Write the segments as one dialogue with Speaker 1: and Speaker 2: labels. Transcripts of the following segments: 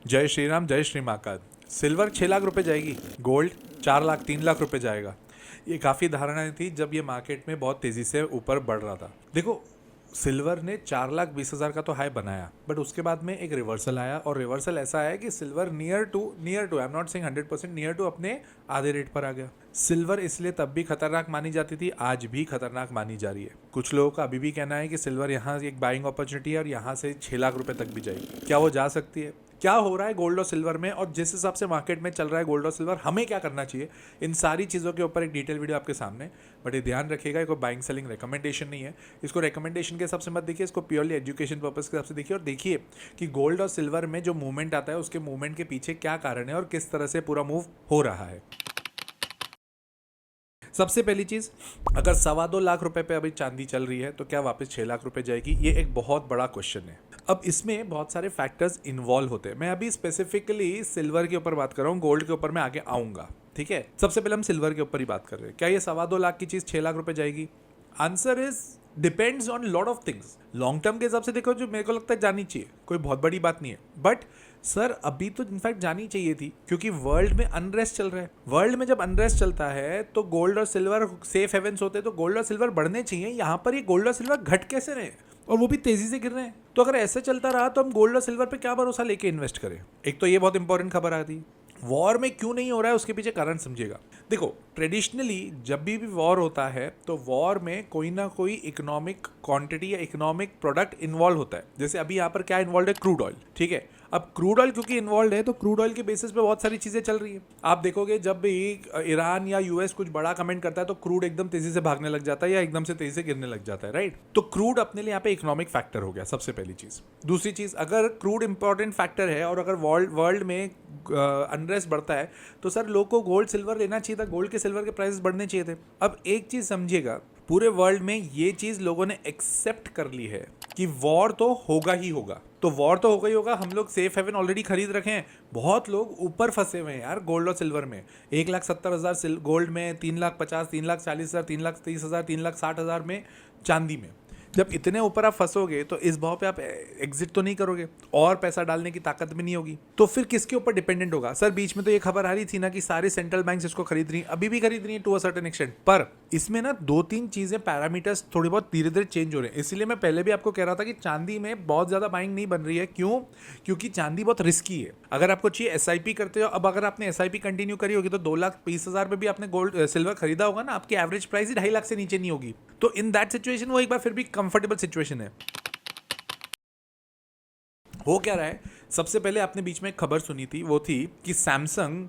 Speaker 1: जय श्री राम, जय श्री महाकाल। सिल्वर 6 लाख रुपए जाएगी, गोल्ड 4 लाख 3 लाख रुपए जाएगा। ये काफ़ी धारणाएं थी जब ये मार्केट में बहुत तेज़ी से ऊपर बढ़ रहा था। देखो, सिल्वर ने 4,20,000 का तो हाई बनाया, बट उसके बाद में एक रिवर्सल आया, और रिवर्सल ऐसा आया कि silver near to I am not saying 100%, near to अपने आधे रेट पर आ गया। सिल्वर इसलिए तब भी खतरनाक मानी जाती थी, आज भी खतरनाक मानी जा रही है। कुछ लोगों का अभी भी कहना है कि सिल्वर यहाँ एक बाइंग अपॉर्चुनिटी है और यहाँ से 6 लाख रुपए तक भी जाएगी। क्या वो जा सकती है? क्या हो रहा है गोल्ड और सिल्वर में, और जिस हिसाब से मार्केट में चल रहा है गोल्ड और सिल्वर, हमें क्या करना चाहिए, इन सारी चीज़ों के ऊपर एक डिटेल वीडियो आपके सामने। बट ये ध्यान रखिएगा, ये कोई बाइंग सेलिंग रिकमेंडेशन नहीं है। इसको रिकमेंडेशन के हिसाब से मत देखिए, इसको प्योरली एजुकेशन पर्पस के हिसाब से देखिए, और देखिए कि गोल्ड और सिल्वर में जो मूवमेंट आता है उसके मूवमेंट के पीछे क्या कारण है और किस तरह से पूरा मूव हो रहा है। सबसे पहली चीज, अगर 2.25 लाख रुपए पे अभी चांदी चल रही है तो क्या वापस 6 लाख रुपए जाएगी? ये एक बहुत बड़ा क्वेश्चन है। अब इसमें बहुत सारे फैक्टर्स इन्वॉल्व होते हैं। मैं अभी स्पेसिफिकली सिल्वर के ऊपर बात कर रहा हूँ, गोल्ड के ऊपर मैं आगे आऊंगा, ठीक है। सबसे पहले हम सिल्वर के ऊपर ही बात कर रहे हैं। क्या ये 2.25 लाख की चीज 6 लाख रुपए जाएगी? Answer is depends on lot of things. Long term के हिसाब से देखो, जो मेरे को लगता है जानी चाहिए, कोई बहुत बड़ी बात नहीं है। बट सर अभी तो इनफैक्ट जानी चाहिए थी, क्योंकि वर्ल्ड में अनरेस्ट चल रहा है। वर्ल्ड में जब अनरेस्ट चलता है तो गोल्ड और सिल्वर सेफ हेवेंस होते हैं, तो गोल्ड और सिल्वर बढ़ने चाहिए। यहाँ पर ये गोल्ड और सिल्वर घट कैसे रहे, और वो भी तेजी से गिर रहे हैं। तो अगर ऐसे चलता रहा तो हम गोल्ड और सिल्वर पे क्या भरोसा लेके इन्वेस्ट करें? एक तो ये बहुत इंपॉर्टेंट खबर आ थी। वॉर में क्यों नहीं हो रहा है उसके पीछे कारण समझिएगा। देखो, ट्रेडिशनली जब भी वॉर होता है तो वॉर में कोई ना कोई इकोनॉमिक क्वांटिटी या इकोनॉमिक प्रोडक्ट इन्वॉल्व होता है। जैसे अभी यहाँ पर क्या इन्वॉल्व है? क्रूड ऑयल, ठीक है। अब क्रूड ऑयल क्योंकि इन्वॉल्व है तो क्रूड ऑयल के बेसिस पे बहुत सारी चीजें चल रही है। आप देखोगे जब भी ईरान या यूएस कुछ बड़ा कमेंट करता है तो क्रूड एकदम तेजी से भागने लग जाता है या एकदम से तेजी से गिरने लग जाता है, राइट। तो क्रूड अपने लिए यहाँ पे इकोनॉमिक फैक्टर हो गया, सबसे पहली चीज। दूसरी चीज, अगर क्रूड इंपॉर्टेंट फैक्टर है और अगर वर्ल्ड में अनरेस्ट बढ़ता है तो सर लोग को गोल्ड सिल्वर लेना चाहिए था, गोल्ड के सिल्वर के प्राइसेस बढ़ने चाहिए थे। अब एक चीज समझिएगा, पूरे वर्ल्ड में ये चीज लोगों ने एक्सेप्ट कर ली है कि वॉर तो होगा ही होगा। तो वॉर तो होगा ही होगा। हम लोग सेफ हेवन ऑलरेडी खरीद रखे हैं। बहुत लोग ऊपर फंसे हुए हैं यार गोल्ड और सिल्वर में। 1,70,000 गोल्ड में, 3,50,000, 3,40,000, 3,30,000, 3,60,000 में चांदी में। जब इतने ऊपर आप फंसोगे तो इस भाव पे आप एग्जिट तो नहीं करोगे, और पैसा डालने की ताकत भी नहीं होगी। तो फिर किसके ऊपर डिपेंडेंट होगा? सर बीच में तो ये खबर आ रही थी ना कि सारे सेंट्रल बैंक्स इसको खरीद रही हैं, अभी भी खरीद रही हैं टू अ सर्टेन एक्सटेंट। पर इसमें ना 2-3 चीजें, पैरामीटर्स थोड़ी बहुत धीरे धीरे चेंज हो रहे हैं। इसलिए मैं पहले भी आपको कह रहा था कि चांदी में बहुत ज्यादा बाइंग नहीं बन रही है। क्यों? क्योंकि चांदी बहुत रिस्की है। अगर आपको चाहिए SIP करते हो, अब अगर आपने SIP कंटिन्यू करी होगी तो 2,20,000 पे भी आपने गोल्ड सिल्वर खरीदा होगा ना, आपकी एवरेज प्राइस ही 2.5 लाख से नीचे नहीं होगी। तो इन दैट सिचुएशन वो एक बार फिर भी कंफर्टेबल सिचुएशन है। हो क्या रहा है? सबसे पहले आपने बीच में एक खबर सुनी थी, वो थी कि Samsung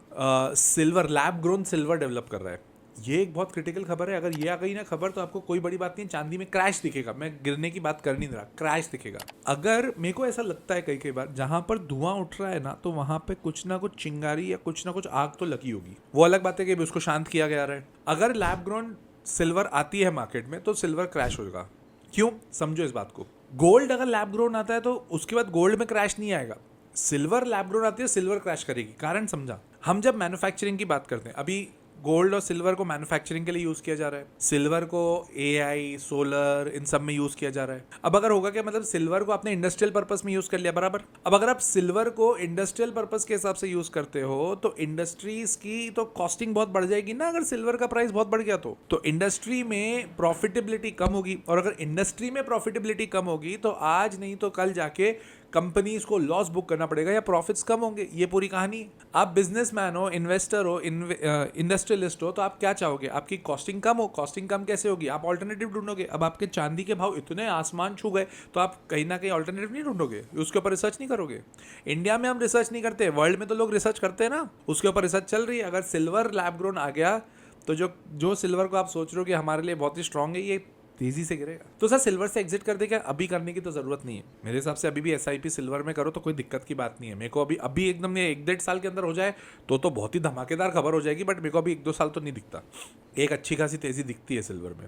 Speaker 1: silver, lab grown silver develop कर रहा है। ये एक बहुत क्रिटिकल खबर है। अगर ये आ गई ना खबर तो आपको कोई बड़ी बात नहीं, चांदी में क्रैश दिखेगा। मैं गिरने की बात कर नहीं रहा, क्रैश दिखेगा। अगर मेरे को ऐसा लगता है कई कई बार, जहां पर धुआं उठ रहा है ना, तो वहां पे कुछ ना कुछ चिंगारी या कुछ ना कुछ आग तो लगी होगी। वो अलग बात है कि उसको शांत किया गया है। अगर लैब ग्रोन सिल्वर आती है मार्केट में तो सिल्वर क्रैश होगा। क्यों? समझो इस बात को। गोल्ड अगर लैब ग्रोन आता है तो उसके बाद गोल्ड में क्रैश नहीं आएगा। सिल्वर लैब ग्रोन आती है, सिल्वर क्रैश करेगी। कारण समझा? हम जब मैन्युफैक्चरिंग की बात करते हैं, अभी गोल्ड और सिल्वर को मैन्युफैक्चरिंग के लिए यूज किया जा रहा है, सिल्वर को AI, सोलर, इन सब में यूज किया जा रहा है। अब अगर होगा क्या, मतलब सिल्वर को आपने इंडस्ट्रियल पर्पस में यूज कर लिया, बराबर। अब अगर आप सिल्वर को इंडस्ट्रियल पर्पस के हिसाब से यूज करते हो तो इंडस्ट्रीज की तो कॉस्टिंग बहुत बढ़ जाएगी ना। अगर सिल्वर का प्राइस बहुत बढ़ गया तो इंडस्ट्री में प्रॉफिटेबिलिटी कम होगी, और अगर इंडस्ट्री में प्रॉफिटेबिलिटी कम होगी तो आज नहीं तो कल जाके कंपनीज को लॉस बुक करना पड़ेगा या प्रॉफिट्स कम होंगे। ये पूरी कहानी। आप बिजनेसमैन हो, इन्वेस्टर हो, इंडस्ट्रियलिस्ट हो, तो आप क्या चाहोगे? आपकी कॉस्टिंग कम हो। कॉस्टिंग कम कैसे होगी? आप ऑल्टरनेटिव ढूंढोगे। अब आपके चांदी के भाव इतने आसमान छू गए तो आप कहीं ना कहीं ऑल्टरनेटिव नहीं ढूंढोगे, उसके ऊपर रिसर्च नहीं करोगे। इंडिया में हम रिसर्च नहीं करते, वर्ल्ड में तो लोग रिसर्च करते हैं ना, उसके ऊपर रिसर्च चल रही है। अगर सिल्वर लैब ग्रोन आ गया तो जो सिल्वर को आप सोच रहे हो कि हमारे लिए बहुत ही स्ट्रांग है, ये तेजी से गिरेगा। तो सर सिल्वर से एग्जिट कर दे क्या? अभी करने की तो जरूरत नहीं है मेरे हिसाब से। अभी भी SIP सिल्वर में करो तो कोई दिक्कत की बात नहीं है। मेरे को अभी एकदम 1-1.5 साल के अंदर हो जाए तो बहुत ही धमाकेदार खबर हो जाएगी, बट मेरे को अभी 1-2 साल तो नहीं दिखता। एक अच्छी खासी तेजी दिखती है सिल्वर में,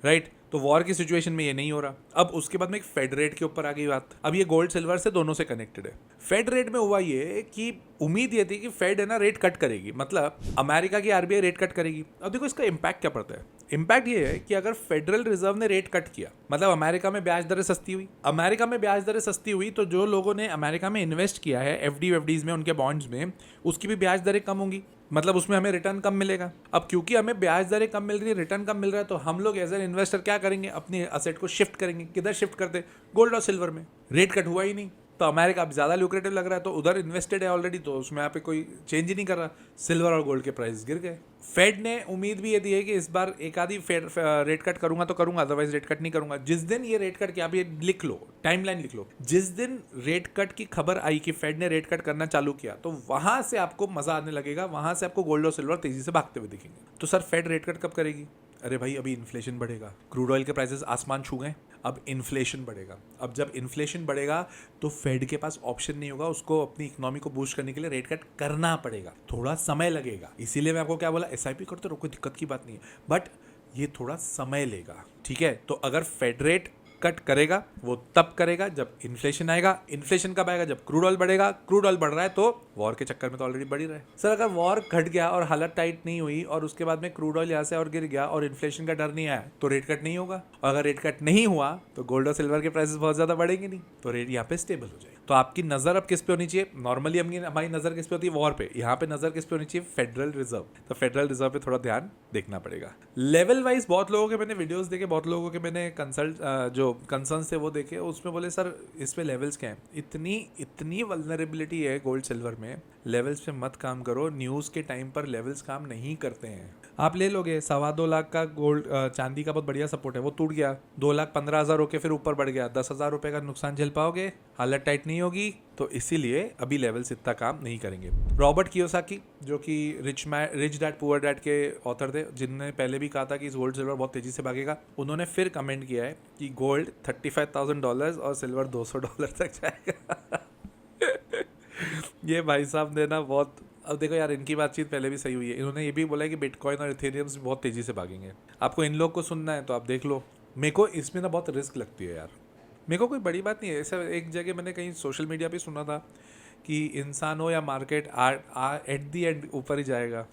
Speaker 1: राइट। तो वॉर की सिचुएशन में ये नहीं हो रहा। अब उसके बाद में एक फेड रेट के ऊपर आ गई बात। अब ये गोल्ड सिल्वर से दोनों से कनेक्टेड है। फेड रेट में हुआ ये कि उम्मीद ये थी कि फेड है ना रेट कट करेगी, मतलब अमेरिका की आरबीआई रेट कट करेगी। अब देखो इसका इम्पैक्ट क्या पड़ता है। इम्पैक्ट ये है कि अगर फेडरल रिजर्व ने रेट कट किया, मतलब अमेरिका में ब्याज दरें सस्ती हुई, अमेरिका में ब्याज दरें सस्ती हुई, तो जो लोगों ने अमेरिका में इन्वेस्ट किया है एफडीज में, उनके बॉन्ड्स में, उसकी भी ब्याज दरें कम होंगी, मतलब उसमें हमें रिटर्न कम मिलेगा। अब क्योंकि हमें ब्याज दरें कम मिल रही है, रिटर्न कम मिल रहा है, तो हम लोग एज एन इन्वेस्टर क्या करेंगे, अपने असेट को शिफ्ट करेंगे। किधर शिफ्ट करते? गोल्ड और सिल्वर में। रेट कट हुआ ही नहीं, तो अमेरिका अब ज़्यादा ल्यूक्रेटिव लग रहा है, तो उधर इन्वेस्टेड है ऑलरेडी, तो उसमें यहाँ पे कोई चेंज ही नहीं कर रहा। सिल्वर और गोल्ड के प्राइस गिर गए। फेड ने उम्मीद भी ये दी है कि इस बार एक आधी रेट कट करूंगा तो करूंगा, अदरवाइज रेट कट नहीं करूंगा। जिस दिन ये रेट कट, आप ये लिख लो, टाइमलाइन लिख लो, जिस दिन रेट कट की खबर आई कि फेड ने रेट कट करना चालू किया, तो वहां से आपको मजा आने लगेगा, वहां से आपको गोल्ड और सिल्वर तेजी से भागते हुए दिखेंगे। तो सर फेड रेट कट कब करेगी? अरे भाई अभी इन्फ्लेशन बढ़ेगा, क्रूड ऑयल के प्राइसेस आसमान छू गए, अब इन्फ्लेशन बढ़ेगा। अब जब इन्फ्लेशन बढ़ेगा तो फेड के पास ऑप्शन नहीं होगा, उसको अपनी इकोनॉमी को बूस्ट करने के लिए रेट कट करना पड़ेगा। थोड़ा समय लगेगा, इसीलिए मैं आपको क्या बोला, एसआईपी करते रहो, कोई दिक्कत की बात नहीं है, बट ये थोड़ा समय लेगा, ठीक है। तो अगर फेड रेट कट करेगा वो तब करेगा जब इन्फ्लेशन आएगा। इन्फ्लेशन कब आएगा? जब क्रूड ऑयल बढ़ेगा। क्रूड ऑयल बढ़ रहा है तो वॉर के चक्कर में तो ऑलरेडी बढ़ ही रहा है। सर अगर वॉर घट गया और हालत टाइट नहीं हुई और उसके बाद में क्रूड ऑयल यहाँ से और गिर गया और इन्फ्लेशन का डर नहीं आया, तो रेट कट नहीं होगा। और अगर रेट कट नहीं हुआ तो गोल्ड और सिल्वर के प्राइसेस बहुत ज्यादा बढ़ेंगे नहीं, तो रेट यहाँ पे स्टेबल हो जाएगा। तो आपकी नजर अब किस पे होनी चाहिए? नॉर्मली हमारी नजर किस पे होती है? वॉर पे। यहाँ पे नजर किस पे होनी चाहिए? Federal reserve. तो फेडरल रिजर्व पे थोड़ा ध्यान देखना पड़ेगा। लेवल वाइज बहुत लोगों के मैंने वीडियोस देखे, बहुत लोगों के मैंने जो कंसर्न थे वो देखे, उसमें बोले सर इस पे लेवल्स क्या हैं? इतनी वल्नरेबिलिटी है गोल्ड सिल्वर में, लेवल्स पे मत काम करो। न्यूज़ के टाइम पर लेवल्स काम नहीं करते हैं। आप ले लोगे 2.25 लाख का गोल्ड, चांदी का बहुत बढ़िया सपोर्ट है, वो टूट गया, 2,15,000 होके फिर ऊपर बढ़ गया, 10,000 रुपये का नुकसान झेल पाओगे? हालत टाइट नहीं होगी। तो इसीलिए अभी लेवल्स इतना काम नहीं करेंगे। रॉबर्ट कियोसाकी, जो कि रिच डैड पुअर डैड के ऑथर थे, जिनने पहले भी कहा था कि इस गोल्ड सिल्वर बहुत तेजी से भागेगा, उन्होंने फिर कमेंट किया है कि गोल्ड $35,000 और सिल्वर $200 तक जाएगा। ये भाई साहब ने ना बहुत, अब देखो यार इनकी बातचीत पहले भी सही हुई है। इन्होंने ये भी बोला है कि बिटकॉइन और इथेरियम्स बहुत तेजी से भागेंगे। आपको इन लोग को सुनना है तो आप देख लो। मेरे को इसमें ना बहुत रिस्क लगती है यार। मेरे को कोई बड़ी बात नहीं है। ऐसा एक जगह मैंने कहीं सोशल मीडिया पे सुना था कि इंसान हो या मार्केट, एट दी एंड ऊपर ही जाएगा।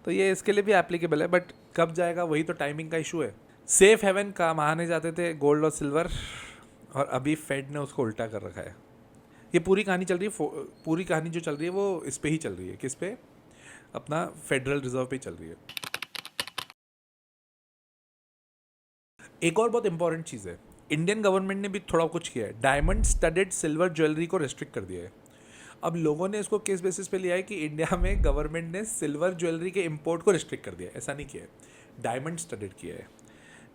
Speaker 1: तो ये इसके लिए भी एप्लीकेबल है, बट कब जाएगा वही तो टाइमिंग का इशू है। सेफ हेवन का माने जाते थे गोल्ड और सिल्वर, और अभी फेड ने उसको उल्टा कर रखा है। ये पूरी कहानी चल रही है, पूरी कहानी जो चल रही है वो इस पे ही चल रही है। किस पे? अपना फेडरल रिजर्व पे चल रही है। एक और बहुत इंपॉर्टेंट चीज़ है, इंडियन गवर्नमेंट ने भी थोड़ा कुछ किया है। डायमंड स्टडेड सिल्वर ज्वेलरी को रिस्ट्रिक्ट कर दिया है। अब लोगों ने इसको किस बेसिस पे लिया है कि इंडिया में गवर्नमेंट ने सिल्वर ज्वेलरी के इंपोर्ट को रिस्ट्रिक्ट कर दिया है। ऐसा नहीं किया है, डायमंड स्टडेड किया है,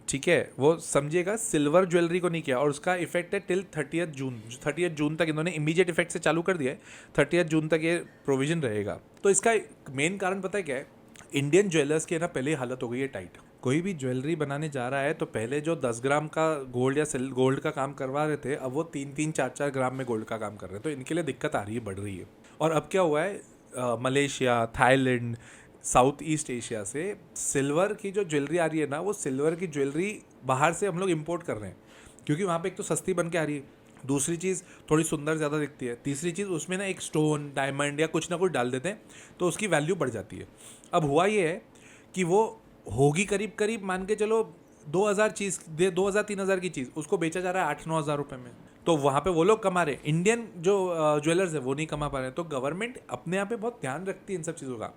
Speaker 1: ठीक है। वो समझिएगा, सिल्वर ज्वेलरी को नहीं किया। और उसका इफेक्ट है टिल 30 जून तक। इन्होंने इमीडिएट इफेक्ट से चालू कर दिया है, 30 जून तक ये प्रोविजन रहेगा। तो इसका मेन कारण पता है क्या है? इंडियन ज्वेलर्स की ना पहले हालत हो गई है टाइट। कोई भी ज्वेलरी बनाने जा रहा है तो पहले जो 10 ग्राम का गोल्ड या गोल्ड का काम करवा रहे थे, अब वो 3-4 ग्राम में गोल्ड का काम कर रहे हैं। तो इनके लिए दिक्कत आ रही है, बढ़ रही है। और अब क्या हुआ है, Malaysia, Thailand, south east Asia से सिल्वर की जो ज्वेलरी आ रही है ना, वो सिल्वर की ज्वेलरी बाहर से हम लोग इंपोर्ट कर रहे हैं, क्योंकि वहाँ पे एक तो सस्ती बन के आ रही है, दूसरी चीज़ थोड़ी सुंदर ज़्यादा दिखती है, तीसरी चीज़ उसमें ना एक स्टोन, डायमंड या कुछ ना कुछ डाल देते हैं तो उसकी वैल्यू बढ़ जाती है। अब हुआ ये है कि वो होगी करीब मान के चलो 2,000-3,000 की चीज़ उसको बेचा जा रहा है 8-9 हज़ार रुपये में। तो वहाँ पे वो लोग कमा रहे हैं, इंडियन जो ज्वेलर्स है वो नहीं कमा पा रहे हैं। तो गवर्नमेंट अपने यहाँ पे बहुत ध्यान रखती है इन सब चीज़ों का।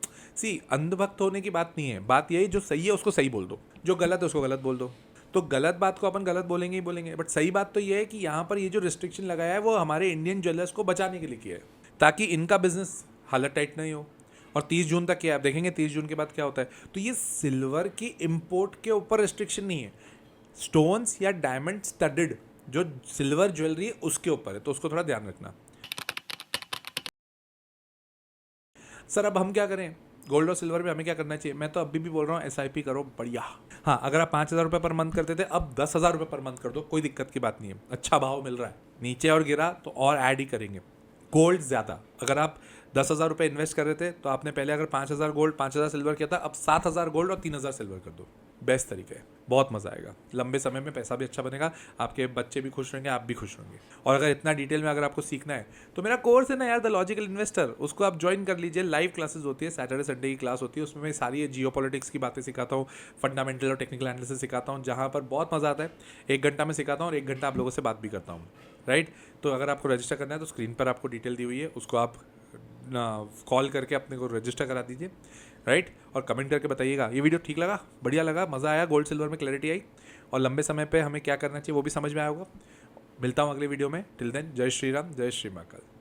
Speaker 1: अंधभक्त होने की बात नहीं है, बात यही जो सही है उसको सही बोल दो, जो गलत है उसको गलत बोल दो। तो गलत बात को अपन गलत बोलेंगे ही बोलेंगे, बट सही बात तो ये है कि यहाँ पर ये जो रिस्ट्रिक्शन लगाया है वो हमारे इंडियन ज्वेलर्स को बचाने के लिए किया है, ताकि इनका बिजनेस हालत टाइट नहीं हो। और 30 जून तक क्या आप देखेंगे, 30 जून के बाद क्या होता है। तो ये सिल्वर की इंपोर्ट के ऊपर रिस्ट्रिक्शन नहीं है, स्टोन्स या डायमंड स्टडेड जो सिल्वर ज्वेलरी है उसके ऊपर है। तो उसको थोड़ा ध्यान रखना। सर अब हम क्या करें गोल्ड और सिल्वर में, हमें क्या करना चाहिए? मैं तो अभी भी बोल रहा हूँ एसआईपी करो, बढ़िया। हाँ, अगर आप 5,000 रुपये पर मंथ करते थे, अब 10,000 रुपये पर मंथ कर दो, कोई दिक्कत की बात नहीं है। अच्छा भाव मिल रहा है, नीचे और गिरा तो और ऐड ही करेंगे। गोल्ड ज़्यादा, अगर आप 10,000 रुपये इन्वेस्ट कर रहे थे तो आपने पहले अगर 5,000 गोल्ड 5,000 सिल्वर किया था, अब 7,000 गोल्ड और 3,000 सिल्वर कर दो, बेस्ट तरीका है। बहुत मज़ा आएगा, लंबे समय में पैसा भी अच्छा बनेगा, आपके बच्चे भी खुश रहेंगे, आप भी खुश होंगे। और अगर इतना डिटेल में अगर आपको सीखना है तो मेरा कोर्स है ना यार, द लॉजिकल इन्वेस्टर, उसको आप ज्वाइन कर लीजिए। लाइव क्लासेस होती है, सैटरडे संडे की क्लास होती है, उसमें मैं सारी जियो पॉलिटिक्स की बातें सिखाता हूँ, फंडामेंटल और टेक्निकल एनालिसिस सिखाता हूँ, जहाँ पर बहुत मज़ा आता है। 1 घंटा मैं सिखाता हूँ और 1 घंटा आप लोगों से बात भी करता हूँ, राइट। तो अगर आपको रजिस्टर करना है तो स्क्रीन पर आपको डिटेल दी हुई है, उसको आप कॉल करके अपने को रजिस्टर करा दीजिए, राइट। और कमेंट करके बताइएगा ये वीडियो ठीक लगा, बढ़िया लगा, मज़ा आया, गोल्ड सिल्वर में क्लैरिटी आई, और लंबे समय पे हमें क्या करना चाहिए वो भी समझ में आया होगा। मिलता हूँ अगले वीडियो में, टिल देन जय श्री राम, जय श्री महाकाल।